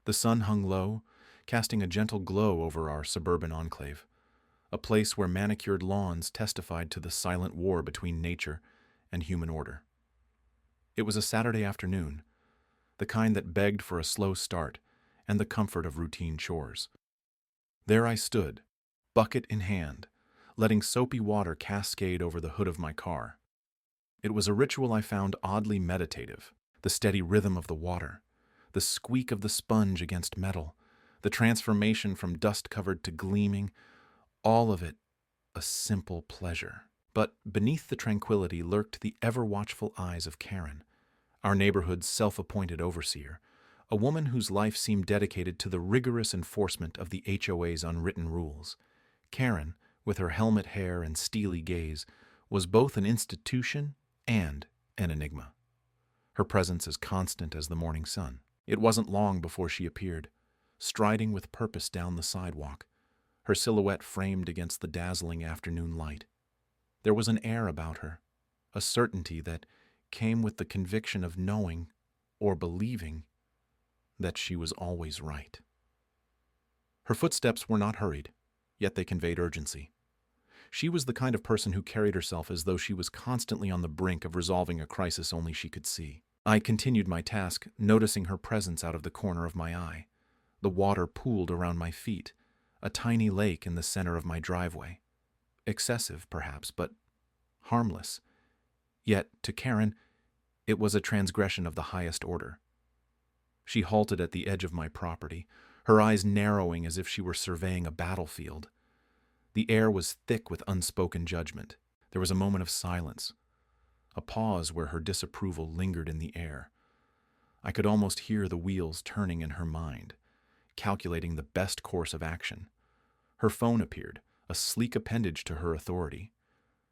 The sun hung low, casting a gentle glow over our suburban enclave, a place where manicured lawns testified to the silent war between nature and human order. It was a Saturday afternoon, the kind that begged for a slow start and the comfort of routine chores. There I stood, bucket in hand, letting soapy water cascade over the hood of my car. It was a ritual I found oddly meditative, the steady rhythm of the water, the squeak of the sponge against metal, the transformation from dust-covered to gleaming, all of it a simple pleasure. But beneath the tranquility lurked the ever-watchful eyes of Karen, our neighborhood's self-appointed overseer, a woman whose life seemed dedicated to the rigorous enforcement of the HOA's unwritten rules. Karen, with her helmet hair and steely gaze, was both an institution and an enigma. Her presence as constant as the morning sun. It wasn't long before she appeared, striding with purpose down the sidewalk, her silhouette framed against the dazzling afternoon light. There was an air about her, a certainty that came with the conviction of knowing, or believing, that she was always right. Her footsteps were not hurried, yet they conveyed urgency. She was the kind of person who carried herself as though she was constantly on the brink of resolving a crisis only she could see. I continued my task, noticing her presence out of the corner of my eye. The water pooled around my feet, a tiny lake in the center of my driveway. Excessive, perhaps, but harmless. Yet, to Karen, it was a transgression of the highest order. She halted at the edge of my property, her eyes narrowing as if she were surveying a battlefield. The air was thick with unspoken judgment. There was a moment of silence, a pause where her disapproval lingered in the air. I could almost hear the wheels turning in her mind, calculating the best course of action. Her phone appeared, a sleek appendage to her authority.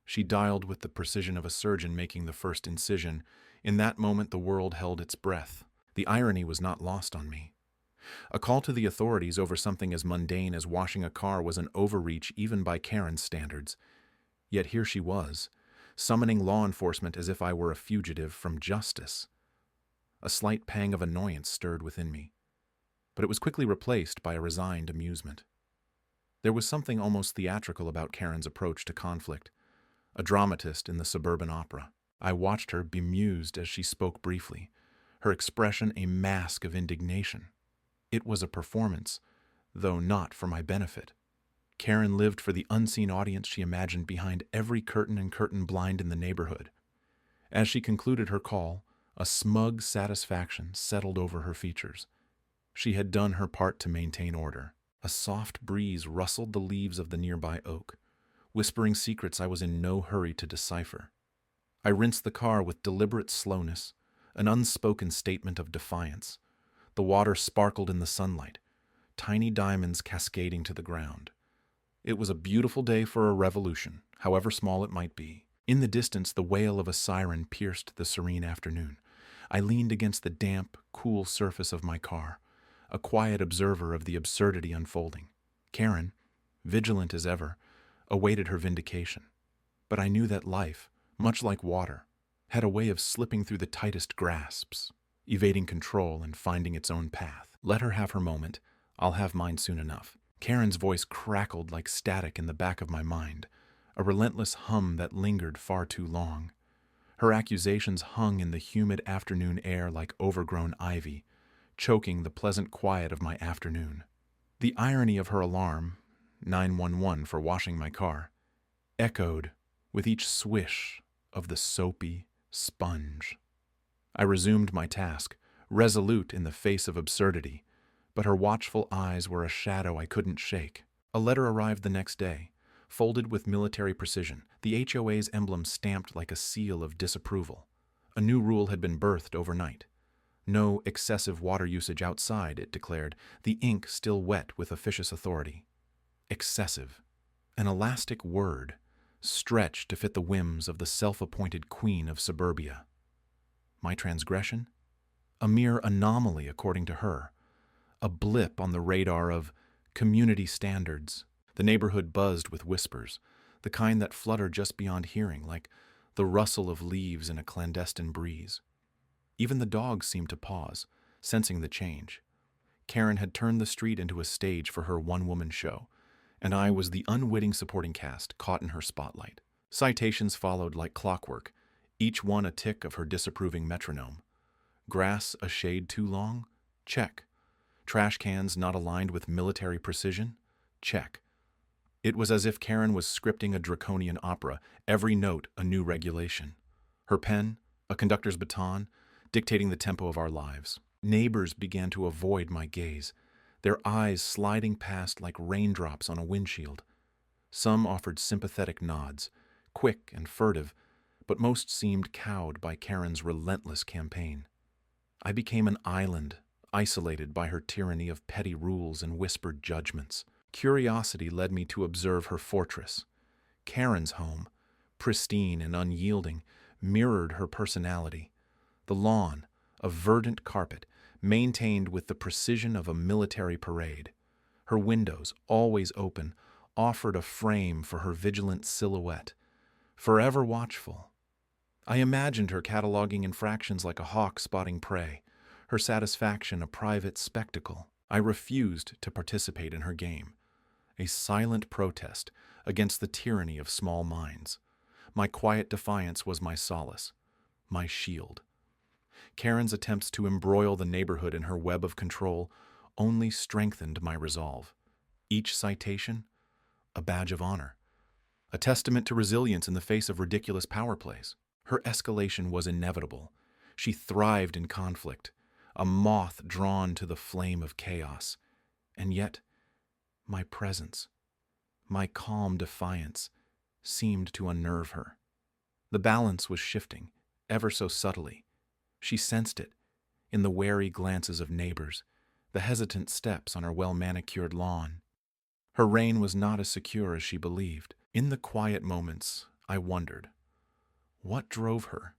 She dialed with the precision of a surgeon making the first incision. In that moment, the world held its breath. The irony was not lost on me. A call to the authorities over something as mundane as washing a car was an overreach even by Karen's standards. Yet here she was, summoning law enforcement as if I were a fugitive from justice. A slight pang of annoyance stirred within me, but it was quickly replaced by a resigned amusement. There was something almost theatrical about Karen's approach to conflict, a dramatist in the suburban opera. I watched her bemused as she spoke briefly, her expression a mask of indignation. It was a performance, though not for my benefit. Karen lived for the unseen audience she imagined behind every curtain and curtain blind in the neighborhood. As she concluded her call, a smug satisfaction settled over her features. She had done her part to maintain order. A soft breeze rustled the leaves of the nearby oak, whispering secrets I was in no hurry to decipher. I rinsed the car with deliberate slowness, an unspoken statement of defiance. The water sparkled in the sunlight, tiny diamonds cascading to the ground. It was a beautiful day for a revolution, however small it might be. In the distance, the wail of a siren pierced the serene afternoon. I leaned against the damp, cool surface of my car, a quiet observer of the absurdity unfolding. Karen, vigilant as ever, awaited her vindication. But I knew that life, much like water, had a way of slipping through the tightest grasps, evading control and finding its own path. Let her have her moment. I'll have mine soon enough. Karen's voice crackled like static in the back of my mind, a relentless hum that lingered far too long. Her accusations hung in the humid afternoon air like overgrown ivy, choking the pleasant quiet of my afternoon. The irony of her alarm, 911 for washing my car, echoed with each swish of the soapy sponge. I resumed my task, resolute in the face of absurdity, but her watchful eyes were a shadow I couldn't shake. A letter arrived the next day, folded with military precision, the HOA's emblem stamped like a seal of disapproval. A new rule had been birthed overnight. No excessive water usage outside, it declared, the ink still wet with officious authority. Excessive. An elastic word, stretched to fit the whims of the self-appointed queen of suburbia. My transgression? A mere anomaly according to her. A blip on the radar of community standards. The neighborhood buzzed with whispers, the kind that flutter just beyond hearing, like the rustle of leaves in a clandestine breeze. Even the dogs seemed to pause, sensing the change. Karen had turned the street into a stage for her one-woman show, and I was the unwitting supporting cast caught in her spotlight. Citations followed like clockwork, each one a tick of her disapproving metronome. Grass a shade too long? Check. Trash cans not aligned with military precision? Check. It was as if Karen was scripting a draconian opera, every note a new regulation. Her pen, a conductor's baton, dictating the tempo of our lives. Neighbors began to avoid my gaze, their eyes sliding past like raindrops on a windshield. Some offered sympathetic nods, quick and furtive, but most seemed cowed by Karen's relentless campaign. I became an island, isolated by her tyranny of petty rules and whispered judgments. Curiosity led me to observe her fortress. Karen's home, pristine and unyielding, mirrored her personality. The lawn, a verdant carpet, maintained with the precision of a military parade. Her windows, always open, offered a frame for her vigilant silhouette, forever watchful. I imagined her cataloging infractions like a hawk spotting prey, her satisfaction a private spectacle. I refused to participate in her game, a silent protest against the tyranny of small minds. My quiet defiance was my solace, my shield. Karen's attempts to embroil the neighborhood in her web of control only strengthened my resolve. Each citation, a badge of honor, a testament to resilience in the face of ridiculous power plays. Her escalation was inevitable. She thrived in conflict, a moth drawn to the flame of chaos. And yet, my presence, my calm defiance, seemed to unnerve her. The balance was shifting, ever so subtly. She sensed it in the wary glances of neighbors, the hesitant steps on her well-manicured lawn. Her reign was not as secure as she believed. In the quiet moments, I wondered, what drove her?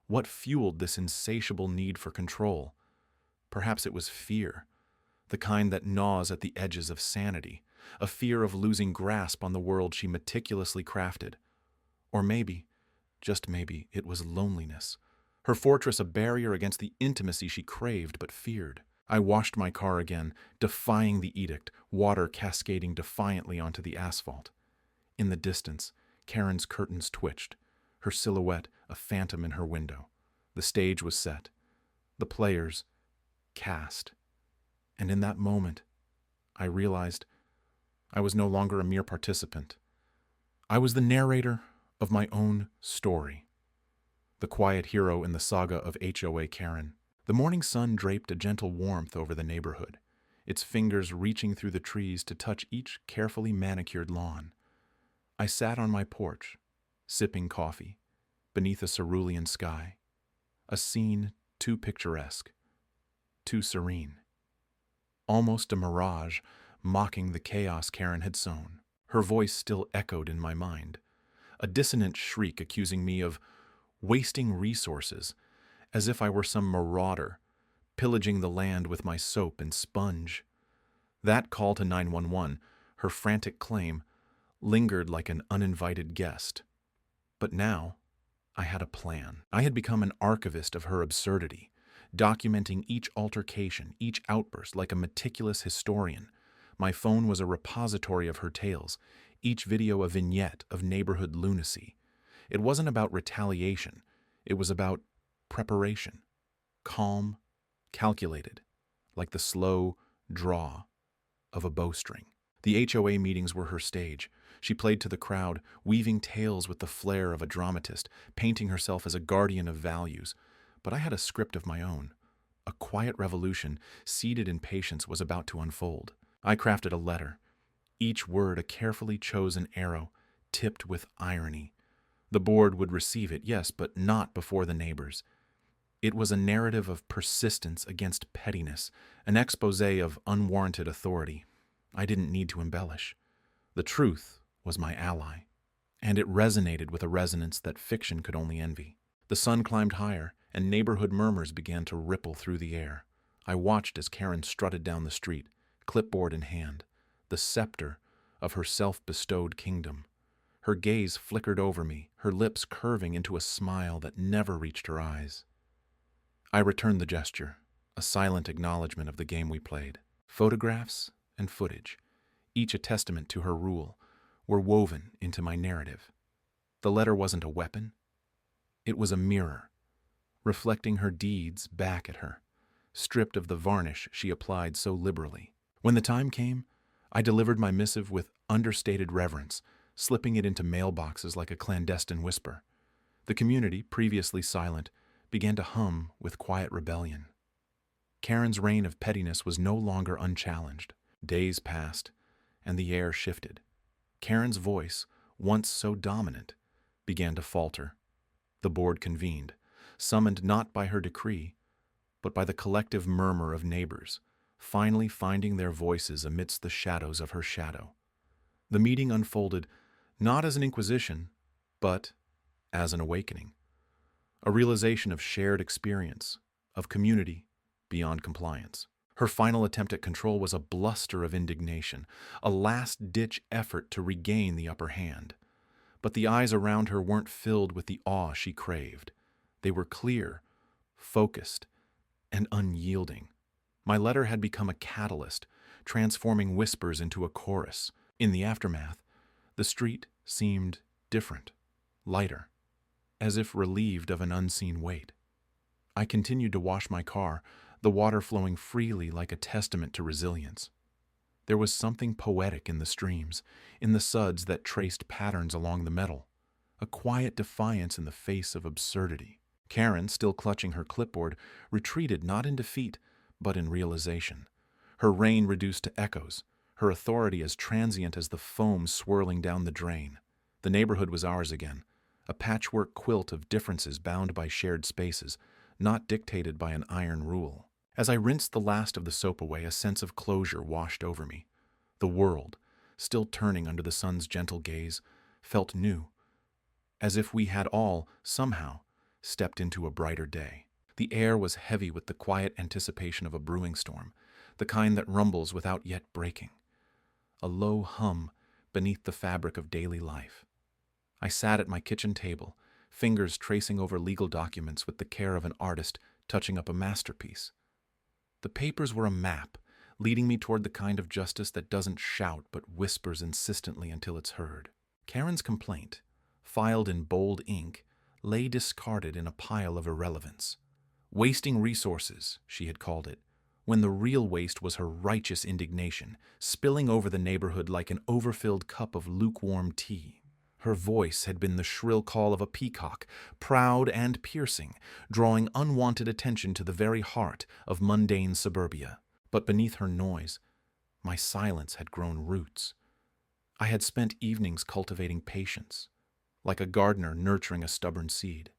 What fueled this insatiable need for control? Perhaps it was fear, the kind that gnaws at the edges of sanity, a fear of losing grasp on the world she meticulously crafted. Or maybe, just maybe, it was loneliness, her fortress a barrier against the intimacy she craved but feared. I washed my car again, defying the edict, water cascading defiantly onto the asphalt. In the distance, Karen's curtains twitched, her silhouette a phantom in her window. The stage was set, the players cast. And in that moment, I realized I was no longer a mere participant. I was the narrator of my own story, the quiet hero in the saga of HOA Karen. The morning sun draped a gentle warmth over the neighborhood, its fingers reaching through the trees to touch each carefully manicured lawn. I sat on my porch, sipping coffee, beneath a cerulean sky, a scene too picturesque, too serene. Almost a mirage, mocking the chaos Karen had sown. Her voice still echoed in my mind, a dissonant shriek accusing me of wasting resources, as if I were some marauder, pillaging the land with my soap and sponge. That call to 911, her frantic claim, lingered like an uninvited guest. But now, I had a plan. I had become an archivist of her absurdity, documenting each altercation, each outburst like a meticulous historian. My phone was a repository of her tales, each video a vignette of neighborhood lunacy. It wasn't about retaliation. It was about preparation. Calm, calculated, like the slow draw of a bowstring. The HOA meetings were her stage. She played to the crowd, weaving tales with the flair of a dramatist, painting herself as a guardian of values. But I had a script of my own. A quiet revolution, seated in patience, was about to unfold. I crafted a letter, each word a carefully chosen arrow, tipped with irony. The board would receive it, yes, but not before the neighbors. It was a narrative of persistence against pettiness, an exposé of unwarranted authority. I didn't need to embellish. The truth was my ally, and it resonated with a resonance that fiction could only envy. The sun climbed higher, and neighborhood murmurs began to ripple through the air. I watched as Karen strutted down the street, clipboard in hand, the scepter of her self-bestowed kingdom. Her gaze flickered over me, her lips curving into a smile that never reached her eyes. I returned the gesture, a silent acknowledgement of the game we played. Photographs and footage, each a testament to her rule, were woven into my narrative. The letter wasn't a weapon. It was a mirror, reflecting her deeds back at her, stripped of the varnish she applied so liberally. When the time came, I delivered my missive with understated reverence, slipping it into mailboxes like a clandestine whisper. The community, previously silent, began to hum with quiet rebellion. Karen's reign of pettiness was no longer unchallenged. Days passed, and the air shifted. Karen's voice, once so dominant, began to falter. The board convened, summoned not by her decree, but by the collective murmur of neighbors, finally finding their voices amidst the shadows of her shadow. The meeting unfolded not as an inquisition, but as an awakening, a realization of shared experience, of community beyond compliance. Her final attempt at control was a bluster of indignation, a last-ditch effort to regain the upper hand. But the eyes around her weren't filled with the awe she craved. They were clear, focused, and unyielding. My letter had become a catalyst, transforming whispers into a chorus. In the aftermath, the street seemed different, lighter, as if relieved of an unseen weight. I continued to wash my car, the water flowing freely like a testament to resilience. There was something poetic in the streams, in the suds that traced patterns along the metal, a quiet defiance in the face of absurdity. Karen, still clutching her clipboard, retreated not in defeat, but in realization. Her reign reduced to echoes, her authority as transient as the foam swirling down the drain. The neighborhood was ours again, a patchwork quilt of differences bound by shared spaces, not dictated by an iron rule. As I rinsed the last of the soap away, a sense of closure washed over me. The world, still turning under the sun's gentle gaze, felt new, as if we had all, somehow, stepped into a brighter day. The air was heavy with the quiet anticipation of a brewing storm, the kind that rumbles without yet breaking. A low hum beneath the fabric of daily life. I sat at my kitchen table, fingers tracing over legal documents with the care of an artist touching up a masterpiece. The papers were a map, leading me toward the kind of justice that doesn't shout but whispers insistently until it's heard. Karen's complaint, filed in bold ink, lay discarded in a pile of irrelevance. Wasting resources, she had called it, when the real waste was her righteous indignation, spilling over the neighborhood like an overfilled cup of lukewarm tea. Her voice had been the shrill call of a peacock, proud and piercing, drawing unwanted attention to the very heart of mundane suburbia. But beneath her noise, my silence had grown roots. I had spent evenings cultivating patience, like a gardener nurturing a stubborn seed.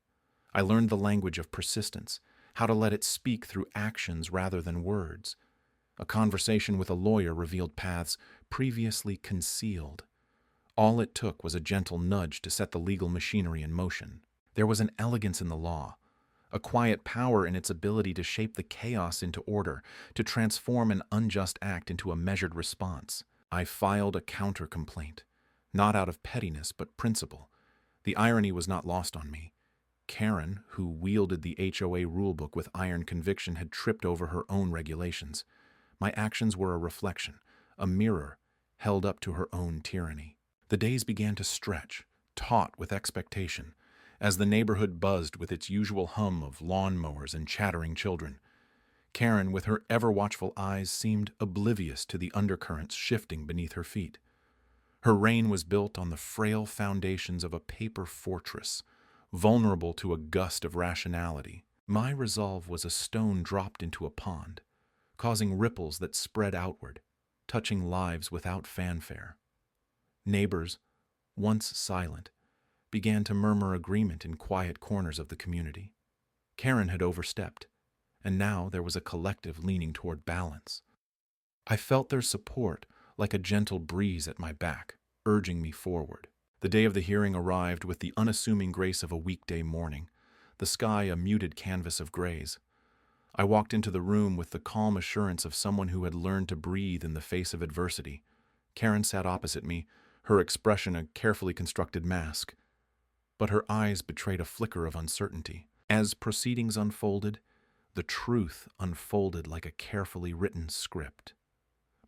I learned the language of persistence, how to let it speak through actions rather than words. A conversation with a lawyer revealed paths previously concealed. All it took was a gentle nudge to set the legal machinery in motion. There was an elegance in the law, a quiet power in its ability to shape the chaos into order, to transform an unjust act into a measured response. I filed a counter-complaint, not out of pettiness but principle. The irony was not lost on me. Karen, who wielded the HOA rulebook with iron conviction, had tripped over her own regulations. My actions were a reflection, a mirror held up to her own tyranny. The days began to stretch, taut with expectation, as the neighborhood buzzed with its usual hum of lawnmowers and chattering children. Karen, with her ever-watchful eyes, seemed oblivious to the undercurrents shifting beneath her feet. Her reign was built on the frail foundations of a paper fortress, vulnerable to a gust of rationality. My resolve was a stone dropped into a pond, causing ripples that spread outward, touching lives without fanfare. Neighbors, once silent, began to murmur agreement in quiet corners of the community. Karen had overstepped, and now there was a collective leaning toward balance. I felt their support like a gentle breeze at my back, urging me forward. The day of the hearing arrived with the unassuming grace of a weekday morning, the sky a muted canvas of grays. I walked into the room with the calm assurance of someone who had learned to breathe in the face of adversity. Karen sat opposite me, her expression a carefully constructed mask, but her eyes betrayed a flicker of uncertainty. As proceedings unfolded, the truth unfolded like a carefully written script.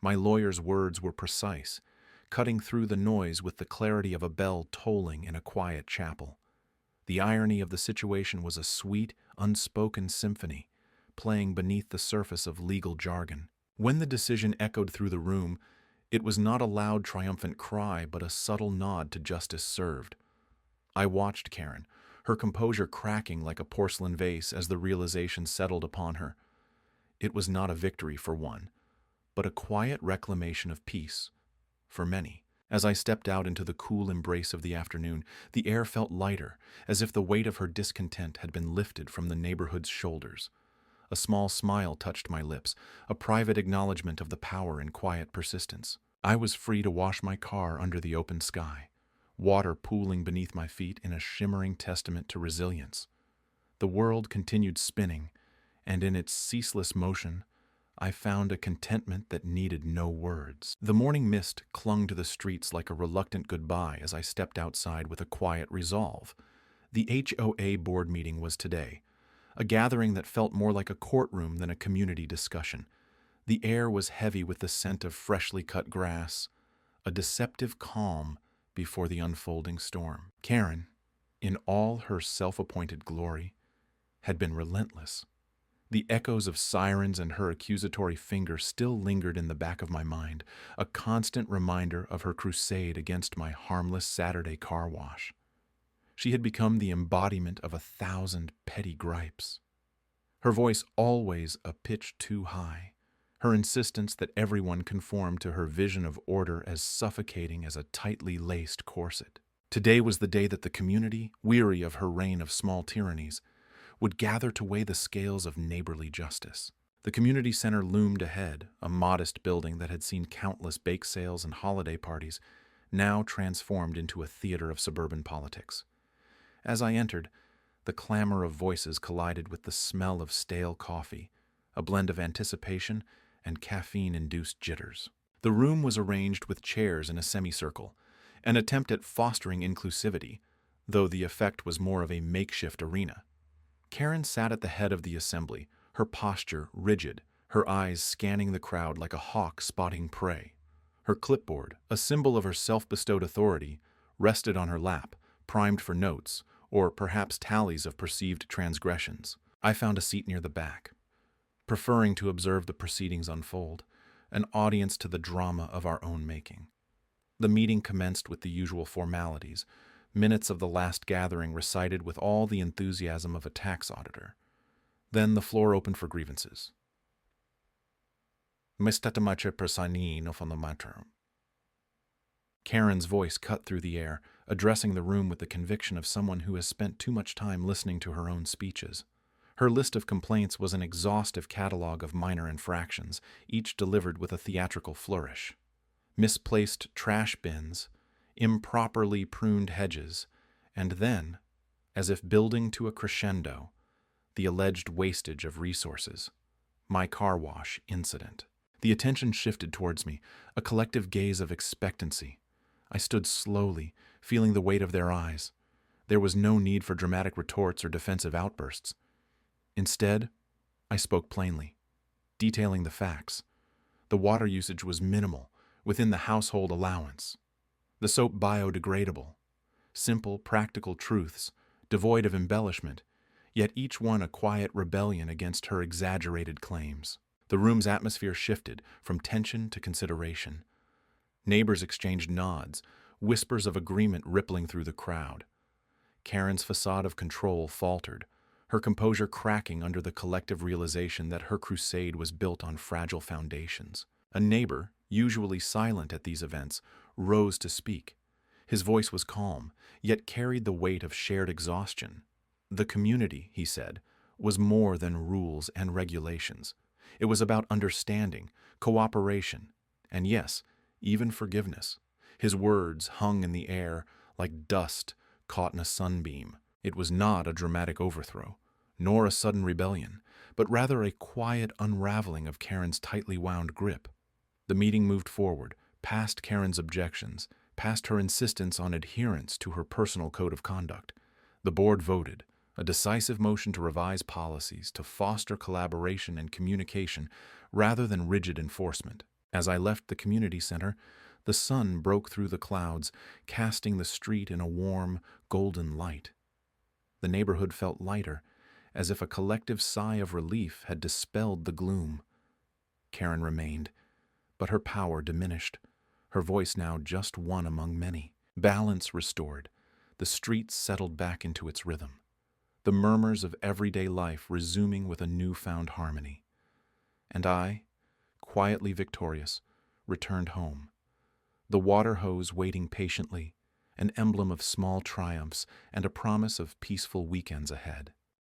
My lawyer's words were precise, cutting through the noise with the clarity of a bell tolling in a quiet chapel. The irony of the situation was a sweet, unspoken symphony, playing beneath the surface of legal jargon. When the decision echoed through the room, it was not a loud, triumphant cry, but a subtle nod to justice served. I watched Karen, her composure cracking like a porcelain vase as the realization settled upon her. It was not a victory for one, but a quiet reclamation of peace for many. As I stepped out into the cool embrace of the afternoon, the air felt lighter, as if the weight of her discontent had been lifted from the neighborhood's shoulders. A small smile touched my lips, a private acknowledgement of the power in quiet persistence. I was free to wash my car under the open sky, water pooling beneath my feet in a shimmering testament to resilience. The world continued spinning, and in its ceaseless motion, I found a contentment that needed no words. The morning mist clung to the streets like a reluctant goodbye as I stepped outside with a quiet resolve. The HOA board meeting was today, a gathering that felt more like a courtroom than a community discussion. The air was heavy with the scent of freshly cut grass, a deceptive calm before the unfolding storm. Karen, in all her self-appointed glory, had been relentless. The echoes of sirens and her accusatory finger still lingered in the back of my mind, a constant reminder of her crusade against my harmless Saturday car wash. She had become the embodiment of 1,000 petty gripes. Her voice always a pitch too high, her insistence that everyone conform to her vision of order as suffocating as a tightly laced corset. Today was the day that the community, weary of her reign of small tyrannies, would gather to weigh the scales of neighborly justice. The community center loomed ahead, a modest building that had seen countless bake sales and holiday parties, now transformed into a theater of suburban politics. As I entered, the clamor of voices collided with the smell of stale coffee, a blend of anticipation and caffeine-induced jitters. The room was arranged with chairs in a semicircle, an attempt at fostering inclusivity, though the effect was more of a makeshift arena. Karen sat at the head of the assembly, her posture rigid, her eyes scanning the crowd like a hawk spotting prey. Her clipboard, a symbol of her self-bestowed authority, rested on her lap, primed for notes, or perhaps tallies of perceived transgressions. I found a seat near the back, preferring to observe the proceedings unfold, an audience to the drama of our own making. The meeting commenced with the usual formalities, minutes of the last gathering recited with all the enthusiasm of a tax auditor. Then the floor opened for grievances. Karen's voice cut through the air, addressing the room with the conviction of someone who has spent too much time listening to her own speeches. Her list of complaints was an exhaustive catalog of minor infractions, each delivered with a theatrical flourish. Misplaced trash bins, improperly pruned hedges, and then, as if building to a crescendo, the alleged wastage of resources. My car wash incident. The attention shifted towards me, a collective gaze of expectancy. I stood slowly, feeling the weight of their eyes. There was no need for dramatic retorts or defensive outbursts. Instead, I spoke plainly, detailing the facts. The water usage was minimal, within the household allowance. The soap biodegradable. Simple, practical truths, devoid of embellishment, yet each one a quiet rebellion against her exaggerated claims. The room's atmosphere shifted from tension to consideration. Neighbors exchanged nods, whispers of agreement rippling through the crowd. Karen's facade of control faltered, her composure cracking under the collective realization that her crusade was built on fragile foundations. A neighbor, usually silent at these events, rose to speak. His voice was calm, yet carried the weight of shared exhaustion. The community, he said, was more than rules and regulations. It was about understanding, cooperation, and yes, even forgiveness. His words hung in the air like dust caught in a sunbeam. It was not a dramatic overthrow, nor a sudden rebellion, but rather a quiet unraveling of Karen's tightly wound grip. The meeting moved forward, past Karen's objections, past her insistence on adherence to her personal code of conduct. The board voted, a decisive motion to revise policies to foster collaboration and communication rather than rigid enforcement. As I left the community center, the sun broke through the clouds, casting the street in a warm, golden light. The neighborhood felt lighter, as if a collective sigh of relief had dispelled the gloom. Karen remained, but her power diminished, her voice now just one among many. Balance restored, the street settled back into its rhythm, the murmurs of everyday life resuming with a newfound harmony. And I, quietly victorious, returned home, the water hose waiting patiently, an emblem of small triumphs and a promise of peaceful weekends ahead.